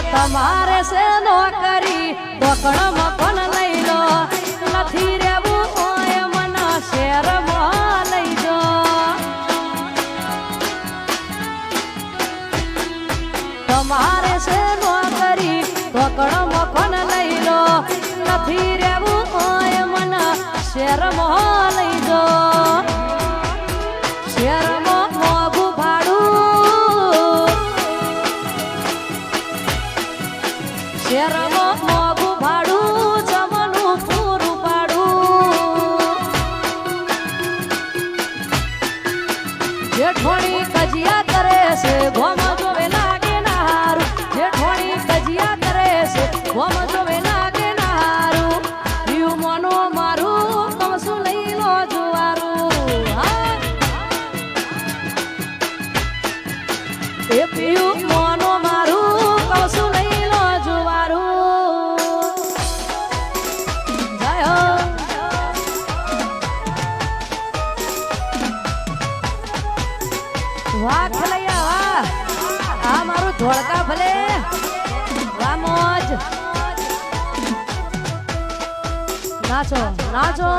તમારે છે નોકરી તોકણમાં પણ લઈ લો નથી રહેવું હોય મને શહેરમાં લઈ જો તમારે છે નોકરી તોકણમાં પણ લઈ લો નથી રહેવું હોય મને શહેરમાં લઈ જો શહેરમાં મોંઘું ભાડું શહેરમાં મોંઘું ભાડું જમવાનું પૂરું પાડું જેઠોણી કજિયા કરે છે ગોમ જોવે લાગે ના હારું જેઠોણી કજિયા કરે છે ગોમ જોવે લાગે ના હારું પીયું મોનો મારું કમસું લઈ લો જુવારું હા એ પીયું મોનો મારું કમસું લઈ લો જુવારું જય હો વાહ ખલૈયા વાહ આ મારું ધોળકા ભલે વાહ મોજ નાચો નાચો